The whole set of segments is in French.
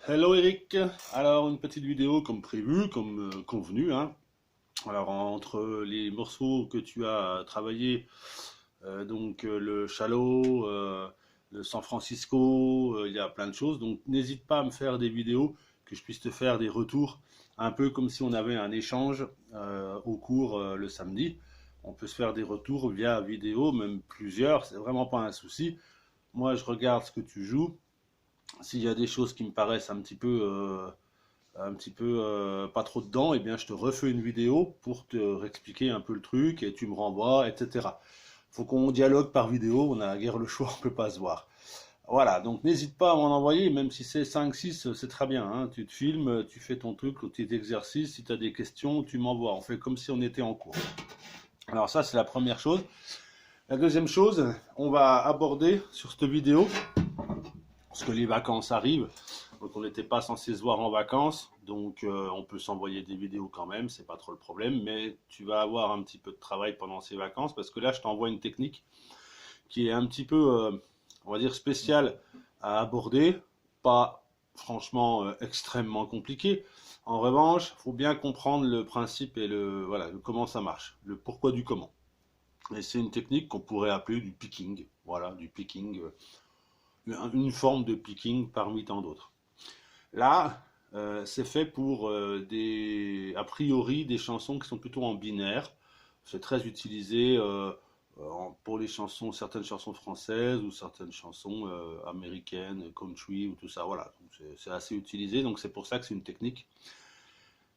Hello Eric, alors une petite vidéo comme prévu, comme convenu, hein. Alors entre les morceaux que tu as travaillé, le Shallow, le San Francisco, il y a plein de choses, donc n'hésite pas à me faire des vidéos, que je puisse te faire des retours, un peu comme si on avait un échange au cours le samedi. On peut se faire des retours via vidéo, même plusieurs, c'est vraiment pas un souci. Moi je regarde ce que tu joues. S'il y a des choses qui me paraissent un petit peu pas trop dedans, eh bien je te refais une vidéo pour te réexpliquer un peu le truc et tu me renvoies, etc. Faut qu'on dialogue par vidéo, on a guère le choix, on peut pas se voir. Voilà, donc n'hésite pas à m'en envoyer, même si c'est 5, 6, c'est très bien, hein. Tu te filmes, tu fais ton truc, tes exercices, si tu as des questions, tu m'envoies. On fait comme si on était en cours. Alors ça, c'est la première chose. La deuxième chose, on va aborder sur cette vidéo, parce que les vacances arrivent, donc on n'était pas censé se voir en vacances, donc on peut s'envoyer des vidéos quand même, c'est pas trop le problème, mais tu vas avoir un petit peu de travail pendant ces vacances, parce que là je t'envoie une technique qui est un petit peu, on va dire, spéciale à aborder, pas franchement extrêmement compliqué. En revanche, il faut bien comprendre le principe et voilà, le comment ça marche, le pourquoi du comment. Et c'est une technique qu'on pourrait appeler du picking, voilà, du picking, une forme de picking parmi tant d'autres. Là, c'est fait pour a priori, des chansons qui sont plutôt en binaire. C'est très utilisé pour les chansons, certaines chansons françaises ou certaines chansons américaines, country ou tout ça. Voilà, c'est assez utilisé. Donc c'est pour ça que c'est une technique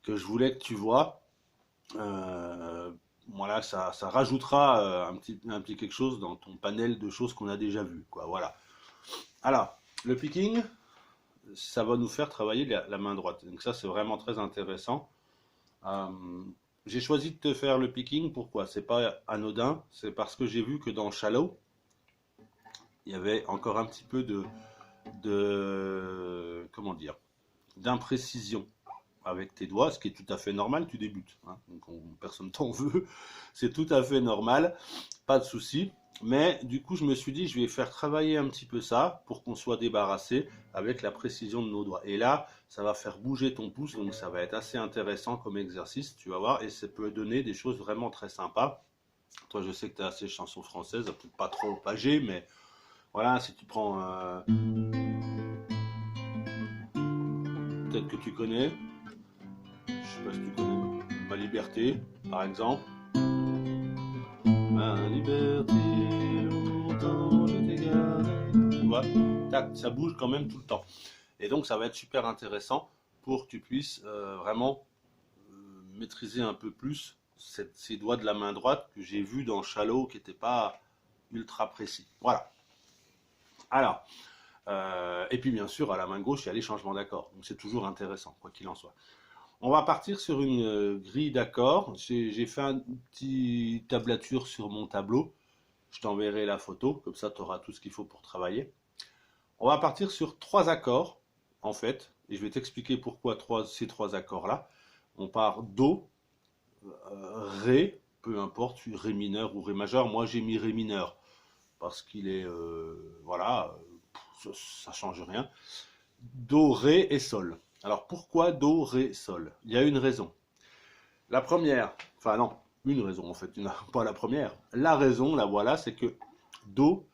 que je voulais que tu vois. Euh, voilà, ça rajoutera un petit quelque chose dans ton panel de choses qu'on a déjà vues, quoi. Voilà. Alors, le picking, ça va nous faire travailler la main droite. Donc ça, c'est vraiment très intéressant. Euh, j'ai choisi de te faire le picking. Pourquoi? C'est pas anodin. C'est parce que j'ai vu que dans Shallow, il y avait encore un petit peu comment dire, d'imprécision avec tes doigts, ce qui est tout à fait normal. Tu débutes, hein, donc personne t'en veut. C'est tout à fait normal. Pas de souci. Mais du coup, je me suis dit, je vais faire travailler un petit peu ça pour qu'on soit débarrassé avec la précision de nos doigts. Et là, ça va faire bouger ton pouce, donc ça va être assez intéressant comme exercice, tu vas voir, et ça peut donner des choses vraiment très sympas. Toi, je sais que tu as assez de chansons françaises, peut-être pas trop âgées, mais voilà, si tu prends, peut-être que tu connais, je sais pas si tu connais, Ma Liberté, par exemple. Ma liberté, longtemps je t'ai gardé. Tu vois, tac, ça bouge quand même tout le temps. Et donc, ça va être super intéressant pour que tu puisses vraiment maîtriser un peu plus ces doigts de la main droite que j'ai vu dans Shallow qui n'étaient pas ultra précis. Voilà. Alors, et puis bien sûr, à la main gauche, il y a les changements d'accords. Donc, c'est toujours intéressant, quoi qu'il en soit. On va partir sur une grille d'accords. J'ai fait une petite tablature sur mon tableau. Je t'enverrai la photo, comme ça tu auras tout ce qu'il faut pour travailler. On va partir sur trois accords, en fait, et je vais t'expliquer pourquoi ces trois accords-là. On part Do, Ré, peu importe, Ré mineur ou Ré majeur. Moi j'ai mis Ré mineur, parce qu'il est, voilà, ça change rien. Do, Ré et Sol. Alors pourquoi Do, Ré, Sol? Il y a une raison. La première, enfin non, une raison en fait, pas la première. La raison, la voilà, c'est que Do,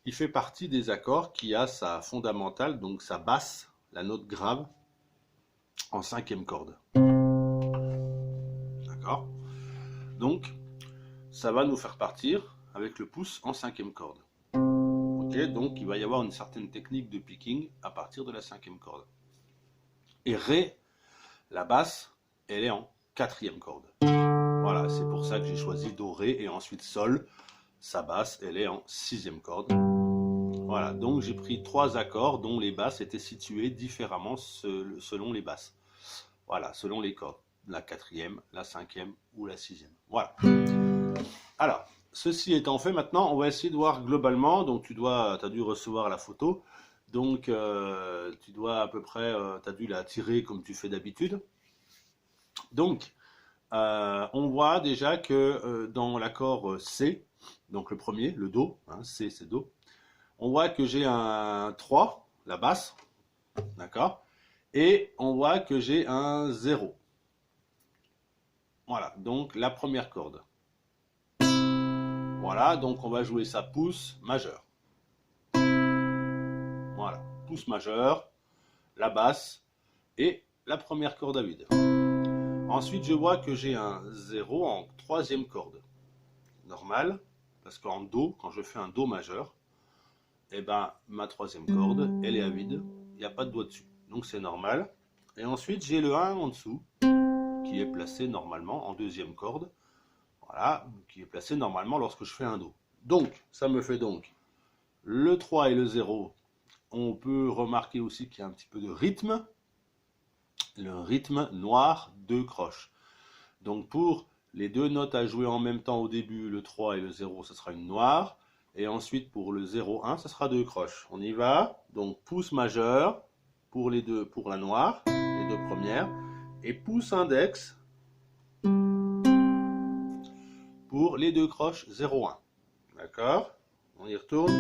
il fait partie des accords qui a sa fondamentale, donc sa basse, la note grave, en cinquième corde. D'accord? Donc, ça va nous faire partir avec le pouce en cinquième corde. Ok? Donc, il va y avoir une certaine technique de picking à partir de la cinquième corde. Et Ré, la basse, elle est en quatrième corde. Voilà, c'est pour ça que j'ai choisi Do, Ré, et ensuite Sol, sa basse, elle est en sixième corde. Voilà, donc j'ai pris trois accords dont les basses étaient situées différemment selon les basses. Voilà, selon les cordes. La quatrième, la cinquième ou la sixième. Voilà. Alors, ceci étant fait, maintenant, on va essayer de voir globalement. Donc, tu as dû recevoir la photo. Donc, tu dois à peu près, tu as dû la tirer comme tu fais d'habitude. Donc, on voit déjà que dans l'accord C, donc le premier, le Do, hein, C c'est Do, on voit que j'ai un 3, la basse, d'accord? Et on voit que j'ai un 0. Voilà, donc la première corde. Voilà, donc on va jouer ça pouce majeur. Voilà, pouce majeur, la basse et la première corde à vide. Ensuite, je vois que j'ai un 0 en troisième corde. Normal, parce qu'en Do, quand je fais un Do majeur, eh ben, ma troisième corde, elle est à vide, il n'y a pas de doigt dessus. Donc c'est normal. Et ensuite, j'ai le 1 en dessous, qui est placé normalement en deuxième corde. Voilà, qui est placé normalement lorsque je fais un Do. Donc, ça me fait donc le 3 et le 0. On peut remarquer aussi qu'il y a un petit peu de rythme. Le rythme noir, 2 croches. Donc pour les deux notes à jouer en même temps au début, le 3 et le 0, ce sera une noire. Et ensuite pour le 0-1, ce sera 2 croches. On y va. Donc pouce majeur pour les deux, pour la noire, les deux premières. Et pouce index pour les deux croches 0-1. D'accord? On y retourne.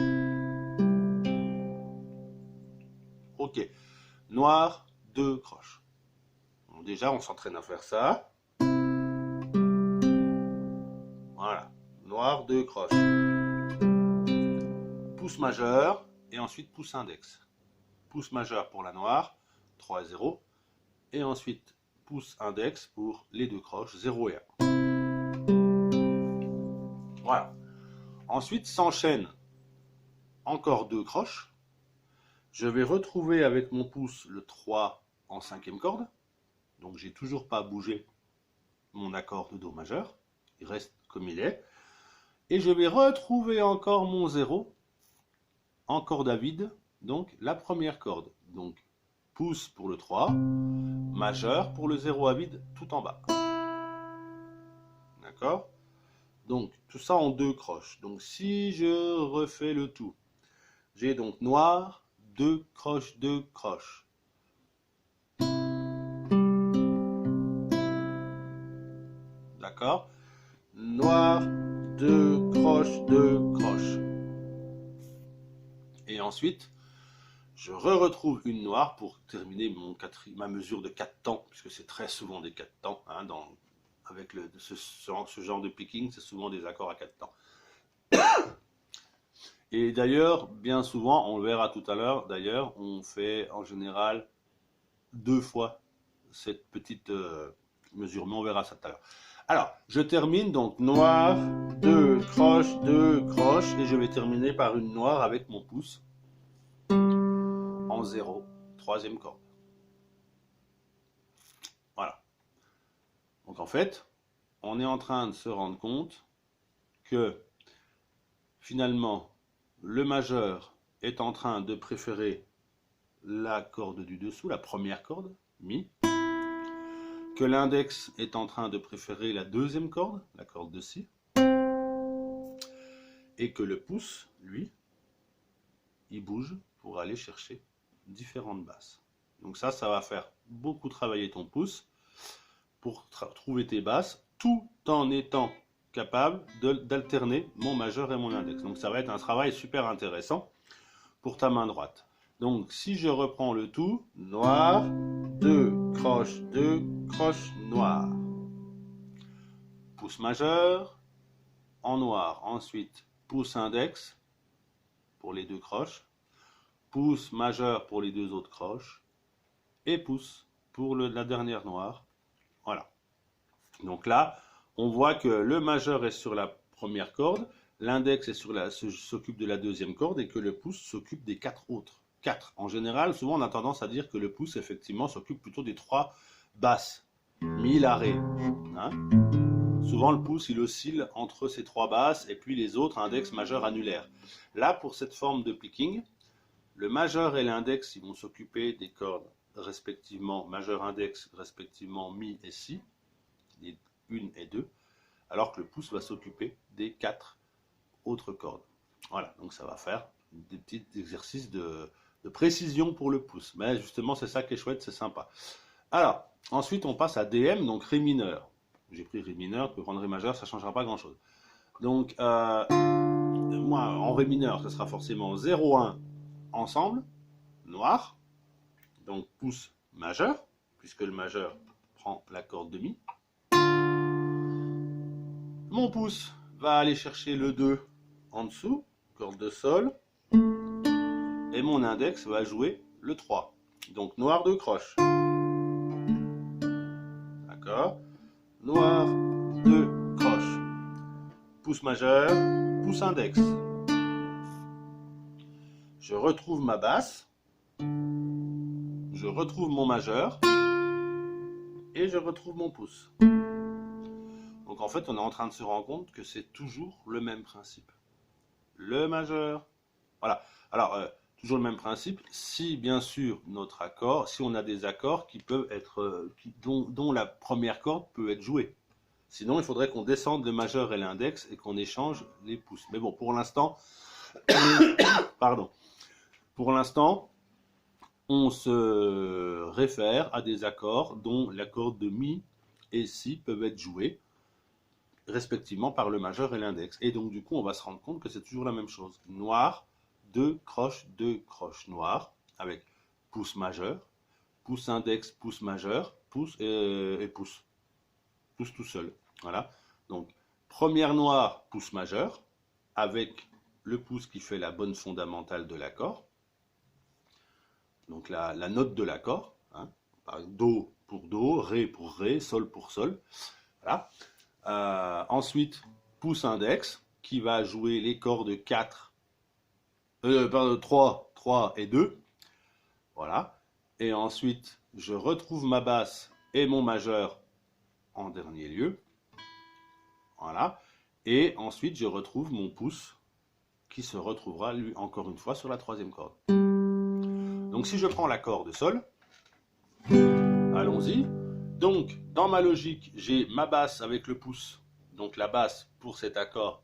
Ok. Noir, 2 croches. Donc déjà, on s'entraîne à faire ça. Voilà. Noir, 2 croches. Pouce majeur et ensuite pouce index. Pouce majeur pour la noire, 3 et 0. Et ensuite pouce index pour les deux croches, 0 et 1. Voilà. Ensuite s'enchaîne encore 2 croches. Je vais retrouver avec mon pouce le 3 en cinquième corde. Donc j'ai toujours pas bougé mon accord de Do majeur. Il reste comme il est. Et je vais retrouver encore mon 0 en corde à vide. Donc la première corde. Donc pouce pour le 3, majeur pour le 0 à vide tout en bas. D'accord? Donc tout ça en 2 croches. Donc si je refais le tout, j'ai donc noir, 2 croches, 2 croches. D'accord? Noir, 2 croches, 2 croches. Et ensuite, je retrouve une noire pour terminer ma mesure de 4 temps, puisque c'est très souvent des 4 temps. Hein, avec ce genre de picking, c'est souvent des accords à 4 temps. Et d'ailleurs, bien souvent, on le verra tout à l'heure, d'ailleurs, on fait en général 2 fois cette petite mesure, mais on verra ça tout à l'heure. Alors, je termine donc noir, 2 croches, 2 croches, et je vais terminer par une noire avec mon pouce en 0, troisième corde. Voilà. Donc en fait, on est en train de se rendre compte que finalement, le majeur est en train de préférer la corde du dessous, la première corde, Mi, que l'index est en train de préférer la deuxième corde, la corde de Si, et que le pouce, lui, il bouge pour aller chercher différentes basses. Donc ça va faire beaucoup travailler ton pouce pour trouver tes basses, tout en étant capable d'alterner mon majeur et mon index. Donc ça va être un travail super intéressant pour ta main droite. Donc si je reprends le tout, noir, 2 croches, 2 croches noires. Pouce majeur, en noir. Ensuite, pouce index pour les 2 croches. Pouce majeur pour les 2 autres croches. Et pouce pour la dernière noire. Voilà. Donc là, on voit que le majeur est sur la première corde, l'index s'occupe de la deuxième corde et que le pouce s'occupe des 4 autres. 4. En général, souvent on a tendance à dire que le pouce effectivement s'occupe plutôt des 3 basses. Mi, la, ré. Hein? Souvent le pouce il oscille entre ces 3 basses et puis les autres index, majeur, annulaire. Là pour cette forme de picking, le majeur et l'index ils vont s'occuper des cordes respectivement majeur, index, respectivement mi et si, les 1 et 2, alors que le pouce va s'occuper des 4 autres cordes. Voilà, donc ça va faire des petits exercices de précision pour le pouce. Mais justement, c'est ça qui est chouette, c'est sympa. Alors, ensuite, on passe à DM, donc Ré mineur. J'ai pris Ré mineur, tu peux prendre Ré majeur, ça ne changera pas grand-chose. Donc, moi, en Ré mineur, ce sera forcément 0-1 ensemble, noir. Donc, pouce majeur, puisque le majeur prend la corde de Mi. Mon pouce va aller chercher le 2 en dessous, corde de Sol, et mon index va jouer le 3. Donc noir 2 croche. D'accord? Noir 2 croche. Pouce majeur, pouce index. Je retrouve ma basse, je retrouve mon majeur, et je retrouve mon pouce. Donc en fait, on est en train de se rendre compte que c'est toujours le même principe. Le majeur. Voilà. Alors, toujours le même principe, si bien sûr notre accord, si on a des accords qui peuvent être, dont la première corde peut être jouée. Sinon, il faudrait qu'on descende le majeur et l'index et qu'on échange les pouces. Mais bon, pour l'instant, pardon. Pour l'instant, on se réfère à des accords dont la corde de Mi et Si peuvent être joués, respectivement par le majeur et l'index. Et donc, du coup, on va se rendre compte que c'est toujours la même chose. Noir, 2 croches noir, avec pouce majeur, pouce index, pouce majeur, pouce et pouce. Pouce tout seul. Voilà. Donc, première noire, pouce majeur, avec le pouce qui fait la bonne fondamentale de l'accord. Donc, la note de l'accord. Hein. Do pour Do, Ré pour Ré, Sol pour Sol. Voilà. Ensuite, pouce index, qui va jouer les cordes 4, 3 et 2. Voilà. Et ensuite, je retrouve ma basse et mon majeur en dernier lieu. Voilà. Et ensuite, je retrouve mon pouce qui se retrouvera, lui, encore une fois, sur la troisième corde. Donc, si je prends l'accord de Sol, allons-y. Donc, dans ma logique, j'ai ma basse avec le pouce. Donc, la basse pour cet accord,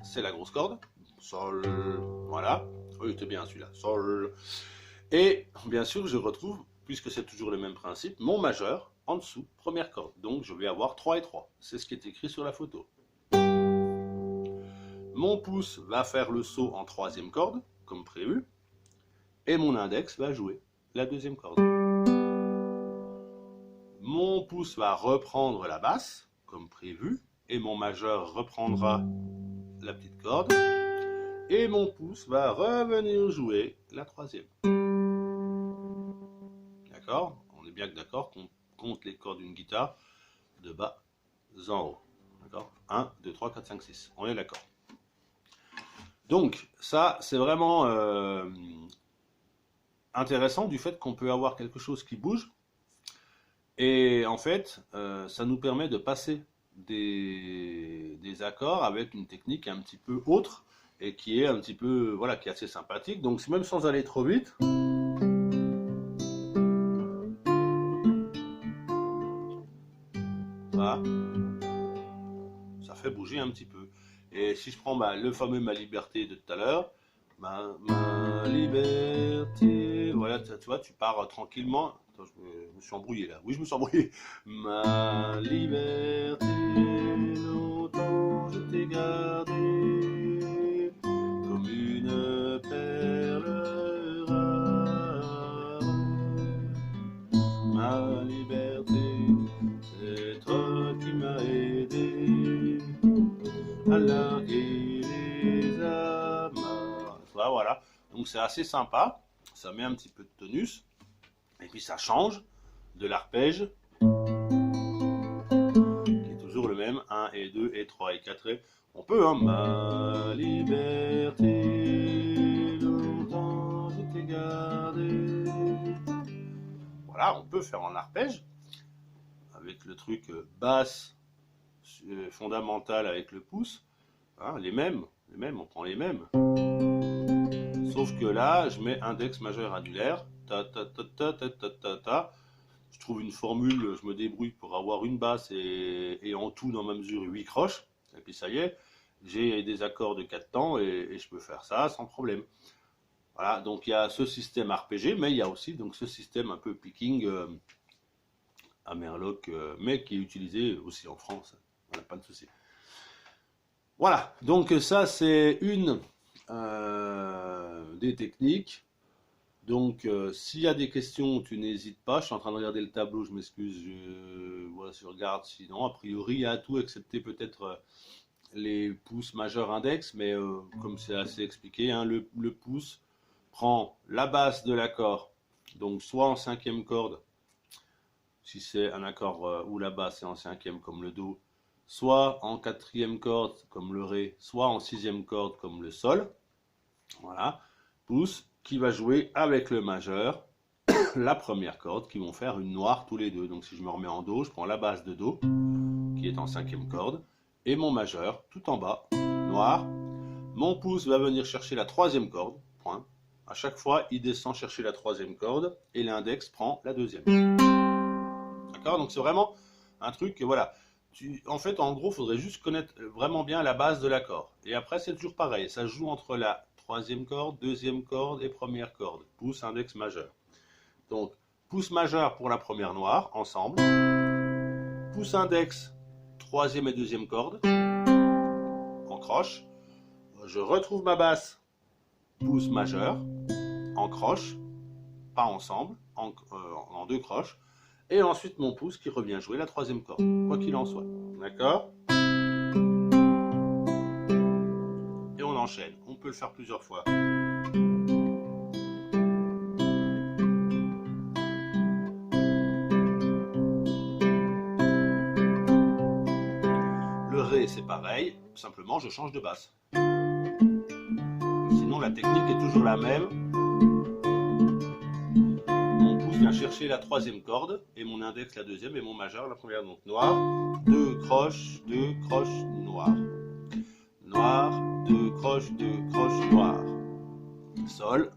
c'est la grosse corde. Sol, voilà. Oui, c'était bien celui-là. Sol. Et bien sûr, je retrouve, puisque c'est toujours le même principe, mon majeur en dessous, première corde. Donc, je vais avoir 3 et 3. C'est ce qui est écrit sur la photo. Mon pouce va faire le saut en troisième corde, comme prévu. Et mon index va jouer la deuxième corde. Mon pouce va reprendre la basse, comme prévu, et mon majeur reprendra la petite corde, et mon pouce va revenir jouer la troisième. D'accord? On est bien d'accord qu'on compte les cordes d'une guitare de bas en haut. D'accord? 1, 2, 3, 4, 5, 6. On est d'accord. Donc, ça, c'est vraiment intéressant du fait qu'on peut avoir quelque chose qui bouge. Et en fait, ça nous permet de passer des accords avec une technique un petit peu autre et qui est un petit peu, voilà, qui est assez sympathique. Donc, même sans aller trop vite, voilà, ça fait bouger un petit peu. Et si je prends le fameux Ma Liberté de tout à l'heure, ma liberté, voilà, tu vois, tu pars tranquillement. Attends, je me suis embrouillé là. Oui, je me suis embrouillé. Ma liberté, longtemps je t'ai gardée comme une perle rare. Ma liberté, c'est toi qui m'as aidé à larguer les amarres. Voilà. Donc c'est assez sympa. Ça met un petit peu de tonus. Et puis ça change de l'arpège qui est toujours le même. 1 et 2 et 3 et 4 et... On peut, hein. Ma liberté, longtemps je t'ai gardé. Voilà, on peut faire en arpège avec le truc basse fondamentale avec le pouce. Hein, les mêmes, on prend les mêmes. Sauf que là, je mets index majeur annulaire. Ta, ta, ta, ta, ta, ta, ta, ta. Je trouve une formule, je me débrouille pour avoir une basse et en tout, dans ma mesure, 8 croches. Et puis ça y est, j'ai des accords de 4 temps et je peux faire ça sans problème. Voilà, donc il y a ce système arpégé, mais il y a aussi donc, ce système un peu picking à Merloc, mais qui est utilisé aussi en France. Voilà, pas de souci. Voilà, donc ça c'est une des techniques Donc, s'il y a des questions, tu n'hésites pas. Je suis en train de regarder le tableau, je m'excuse. Je regarde sinon. A priori, il y a tout, excepté peut-être les pouces majeurs index. Mais comme c'est assez expliqué, hein, le pouce prend la basse de l'accord. Donc, soit en cinquième corde, si c'est un accord où la basse est en cinquième comme le Do, soit en quatrième corde comme le Ré, soit en sixième corde comme le Sol. Voilà. Pouce qui va jouer avec le majeur la première corde, qui vont faire une noire tous les deux. Donc si je me remets en Do, je prends la basse de Do, qui est en cinquième corde, et mon majeur tout en bas, noir. Mon pouce va venir chercher la troisième corde, point. À chaque fois, il descend chercher la troisième corde, et l'index prend la deuxième. D'accord? Donc c'est vraiment un truc que voilà. En fait, en gros, il faudrait juste connaître vraiment bien la base de l'accord. Et après, c'est toujours pareil. Ça joue entre la troisième corde, deuxième corde et première corde. Pouce, index, majeur. Donc, pouce majeur pour la première noire, ensemble. Pouce index, troisième et deuxième corde, en croche. Je retrouve ma basse, pouce majeur, en croche, pas ensemble, en deux croches. Et ensuite mon pouce qui revient jouer la troisième corde, quoi qu'il en soit. D'accord? Et on enchaîne. On peut le faire plusieurs fois. Le Ré, c'est pareil. Simplement, je change de basse. Sinon, la technique est toujours la même. Mon pouce vient chercher la troisième corde, et mon index la deuxième, et mon majeur la première. Donc noir, deux croches, noir. Noir, deux croches, noir. Sol.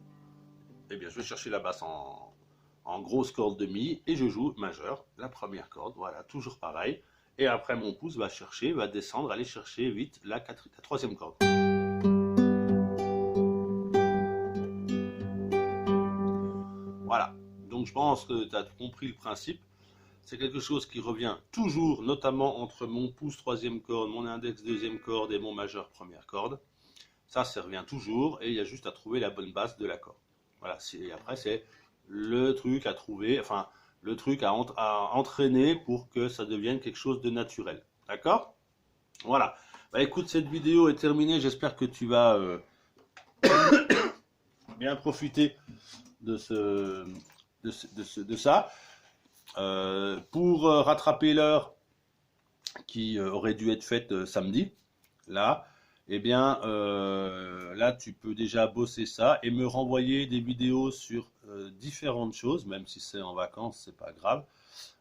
Eh bien, je vais chercher la basse en grosse corde de mi, et je joue majeur, la première corde. Voilà, toujours pareil. Et après, mon pouce va chercher, va descendre, aller chercher vite la troisième corde. Voilà. Donc je pense que tu as compris le principe. C'est quelque chose qui revient toujours, notamment entre mon pouce troisième corde, mon index deuxième corde et mon majeur première corde. Ça revient toujours, et il y a juste à trouver la bonne base de l'accord. Voilà. Après, c'est le truc à trouver, enfin, le truc à entraîner pour que ça devienne quelque chose de naturel. D'accord? Voilà. Bah écoute, cette vidéo est terminée. J'espère que tu vas bien profiter de ça. Pour rattraper l'heure qui aurait dû être faite samedi, là, eh bien, là, tu peux déjà bosser ça et me renvoyer des vidéos sur différentes choses, même si c'est en vacances, c'est pas grave.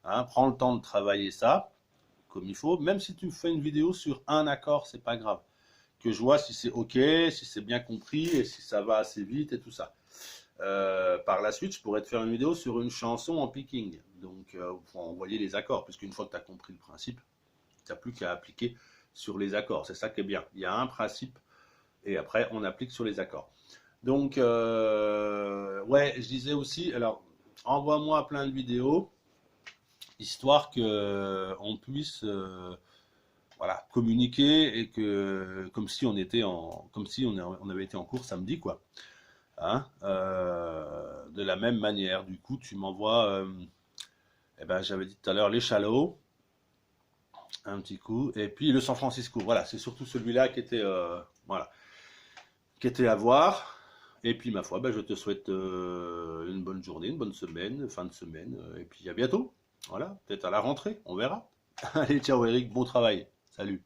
Hein, prends le temps de travailler ça comme il faut. Même si tu fais une vidéo sur un accord, c'est pas grave. Que je vois si c'est ok, si c'est bien compris et si ça va assez vite et tout ça. Par la suite, je pourrais te faire une vidéo sur une chanson en picking. Donc, pour envoyer les accords, puisqu'une fois que tu as compris le principe, tu n'as plus qu'à appliquer sur les accords. C'est ça qui est bien. Il y a un principe et après, on applique sur les accords. Donc, ouais, je disais aussi, alors, envoie-moi plein de vidéos, histoire qu'on puisse voilà, communiquer et que, comme si on était comme si on avait été en cours samedi, quoi. Hein, de la même manière, du coup, tu m'envoies, eh ben, j'avais dit tout à l'heure, les Shallow, un petit coup, et puis le San Francisco. Voilà, c'est surtout celui-là qui était, voilà, qui était à voir. Et puis, ma foi, ben, je te souhaite une bonne journée, une bonne semaine, fin de semaine, et puis à bientôt. Voilà, peut-être à la rentrée, on verra. Allez, ciao Eric, bon travail. Salut.